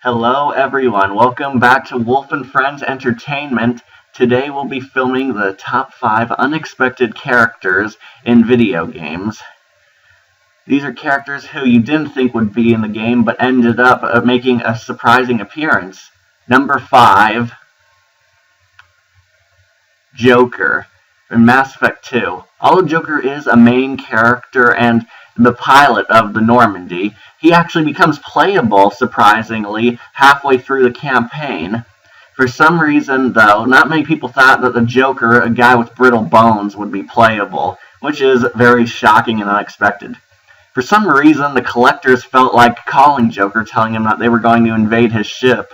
Hello everyone, welcome back to Wolf and Friends Entertainment. Today we'll be filming the top 5 unexpected characters in video games. These are characters who you didn't think would be in the game but ended up making a surprising appearance. Number 5, Joker in Mass Effect 2. Although Joker is a main character and the pilot of the Normandy, he actually becomes playable, surprisingly, halfway through the campaign. For some reason, though, not many people thought that the Joker, a guy with brittle bones, would be playable, which is very shocking and unexpected. For some reason, the collectors felt like calling Joker, telling him that they were going to invade his ship.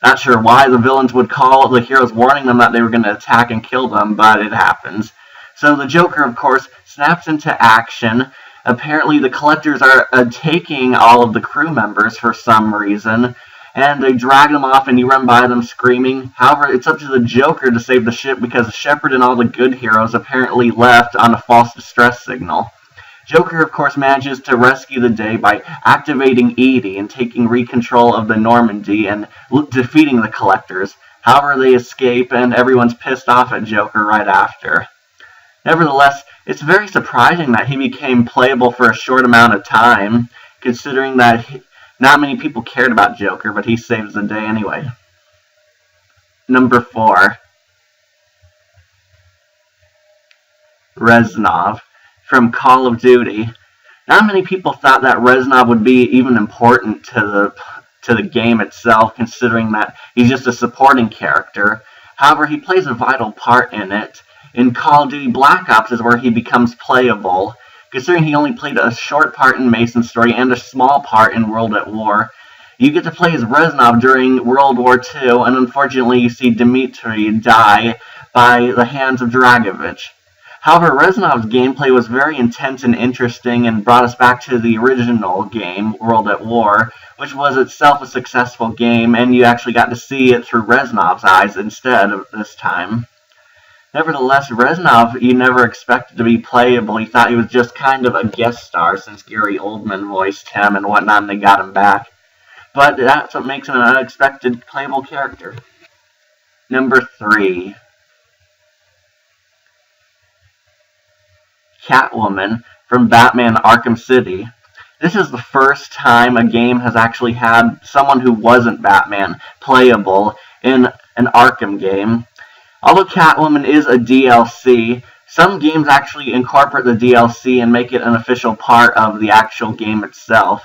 Not sure why the villains would call the heroes, warning them that they were going to attack and kill them, but it happens. So the Joker, of course, snaps into action. Apparently the collectors are taking all of the crew members for some reason, and they drag them off and you run by them screaming. However, it's up to the Joker to save the ship because Shepard and all the good heroes apparently left on a false distress signal. Joker, of course, manages to rescue the day by activating Edie and taking control of the Normandy and defeating the collectors. However, they escape and everyone's pissed off at Joker right after. Nevertheless, it's very surprising that he became playable for a short amount of time, considering that not many people cared about Joker, but he saves the day anyway. Number 4, Reznov from Call of Duty. Not many people thought that Reznov would be even important to the game itself, considering that he's just a supporting character. However, he plays a vital part in it. In Call of Duty Black Ops is where he becomes playable, considering he only played a short part in Mason's story and a small part in World at War. You get to play as Reznov during World War II, and unfortunately you see Dmitri die by the hands of Dragovich. However, Reznov's gameplay was very intense and interesting and brought us back to the original game, World at War, which was itself a successful game, and you actually got to see it through Reznov's eyes instead of this time. Nevertheless, Reznov you never expected to be playable. You thought he was just kind of a guest star since Gary Oldman voiced him and whatnot, and they got him back. But that's what makes him an unexpected playable character. Number 3, Catwoman from Batman Arkham City. This is the first time a game has actually had someone who wasn't Batman playable in an Arkham game. Although Catwoman is a DLC, some games actually incorporate the DLC and make it an official part of the actual game itself.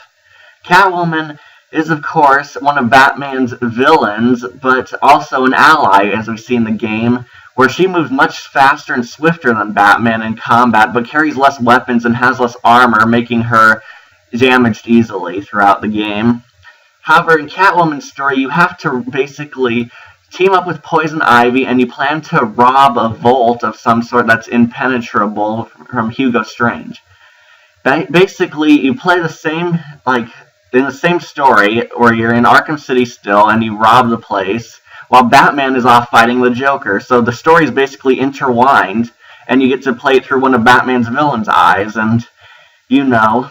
Catwoman is, of course, one of Batman's villains, but also an ally, as we see in the game, where she moves much faster and swifter than Batman in combat, but carries less weapons and has less armor, making her damaged easily throughout the game. However, in Catwoman's story, you have to basically team up with Poison Ivy, and you plan to rob a vault of some sort that's impenetrable from Hugo Strange. Basically, you play the same, in the same story, where you're in Arkham City still, and you rob the place, while Batman is off fighting the Joker. So the story is basically intertwined, and you get to play it through one of Batman's villain's eyes, and you know.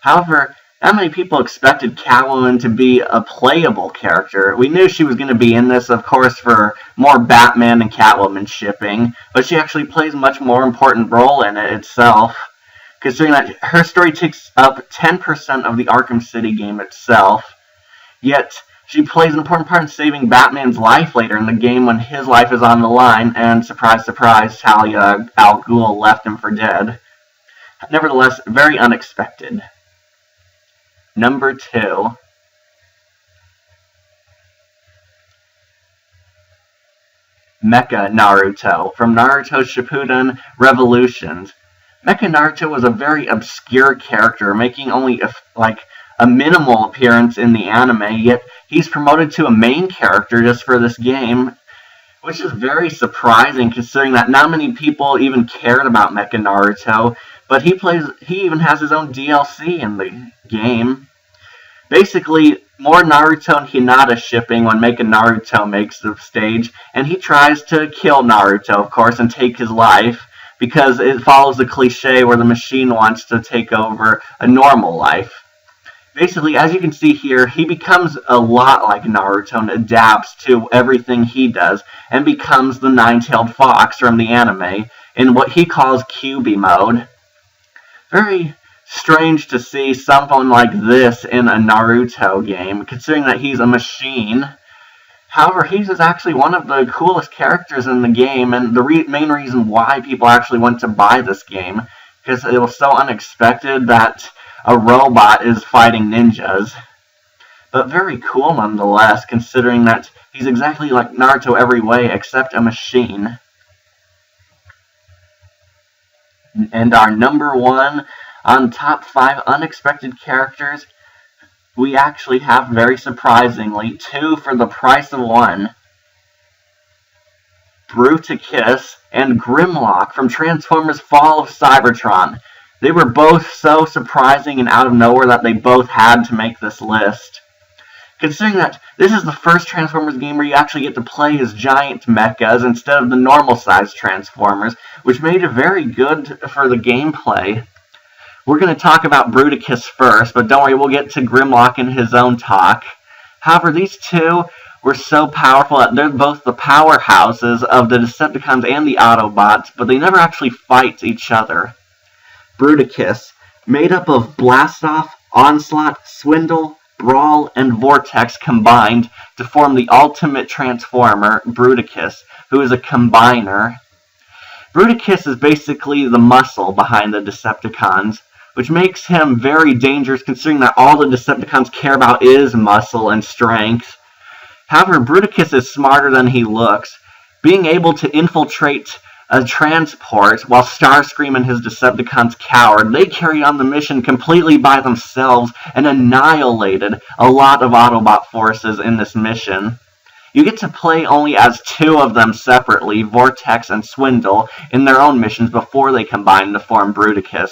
However, not many people expected Catwoman to be a playable character. We knew she was going to be in this, of course, for more Batman and Catwoman shipping, but she actually plays a much more important role in it itself, considering that her story takes up 10% of the Arkham City game itself, yet she plays an important part in saving Batman's life later in the game when his life is on the line, and surprise, surprise, Talia al Ghul left him for dead. Nevertheless, very unexpected. Number 2, Mecha Naruto from Naruto Shippuden Revolutions. Mecha Naruto was a very obscure character, making only a minimal appearance in the anime, yet he's promoted to a main character just for this game, which is very surprising considering that not many people even cared about Mecha Naruto, but he even has his own DLC in the game. Basically, more Naruto and Hinata shipping when Mecha Naruto makes the stage, and he tries to kill Naruto, of course, and take his life, because it follows the cliche where the machine wants to take over a normal life. Basically, as you can see here, he becomes a lot like Naruto and adapts to everything he does, and becomes the nine-tailed fox from the anime in what he calls QB mode. Very strange to see someone like this in a Naruto game, considering that he's a machine. However, he's actually one of the coolest characters in the game, and the main reason why people actually went to buy this game, because it was so unexpected that a robot is fighting ninjas. But very cool nonetheless, considering that he's exactly like Naruto every way except a machine. And our number one on top 5 unexpected characters, we actually have, very surprisingly, 2 for the price of 1. Bruticus and Grimlock from Transformers Fall of Cybertron. They were both so surprising and out of nowhere that they both had to make this list. Considering that this is the first Transformers game where you actually get to play as giant mechas instead of the normal-sized Transformers, which made it very good for the gameplay. We're going to talk about Bruticus first, but don't worry, we'll get to Grimlock in his own talk. However, these two were so powerful that they're both the powerhouses of the Decepticons and the Autobots, but they never actually fight each other. Bruticus, made up of Blastoff, Onslaught, Swindle, Brawl, and Vortex combined to form the ultimate Transformer, Bruticus, who is a combiner. Bruticus is basically the muscle behind the Decepticons, which makes him very dangerous considering that all the Decepticons care about is muscle and strength. However, Bruticus is smarter than he looks, being able to infiltrate a transport while Starscream and his Decepticons cowered. They carried on the mission completely by themselves and annihilated a lot of Autobot forces in this mission. You get to play only as 2 of them separately, Vortex and Swindle, in their own missions before they combine to form Bruticus.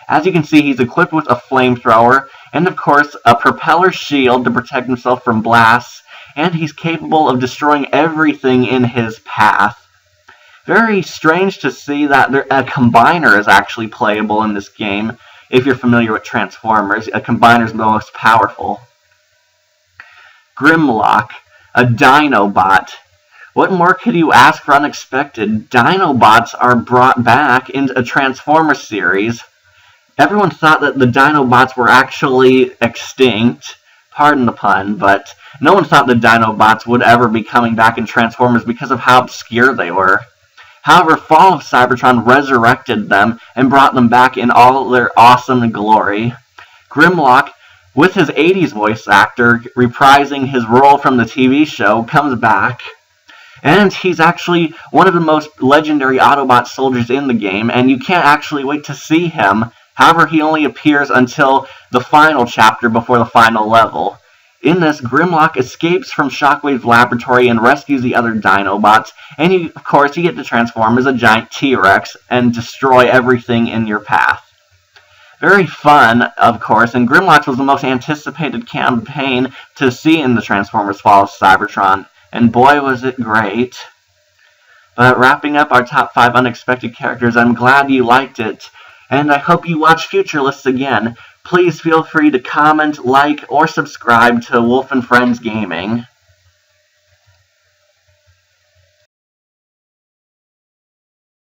As you can see, he's equipped with a flamethrower, and of course, a propeller shield to protect himself from blasts, and he's capable of destroying everything in his path. Very strange to see that a combiner is actually playable in this game. If you're familiar with Transformers, a combiner is the most powerful. Grimlock, a Dinobot. What more could you ask for unexpected? Dinobots are brought back into a Transformers series. Everyone thought that the Dinobots were actually extinct, pardon the pun, but no one thought the Dinobots would ever be coming back in Transformers because of how obscure they were. However, Fall of Cybertron resurrected them and brought them back in all their awesome glory. Grimlock, with his 80s voice actor reprising his role from the TV show, comes back. And he's actually one of the most legendary Autobot soldiers in the game, and you can't actually wait to see him. However, he only appears until the final chapter before the final level. In this, Grimlock escapes from Shockwave's laboratory and rescues the other Dinobots, and of course you get to transform as a giant T-Rex and destroy everything in your path. Very fun, of course, and Grimlock was the most anticipated campaign to see in the Transformers Fall of Cybertron, and boy was it great. But wrapping up our top 5 unexpected characters, I'm glad you liked it, and I hope you watch future lists again. Please feel free to comment, like, or subscribe to Wolf and Friends Gaming.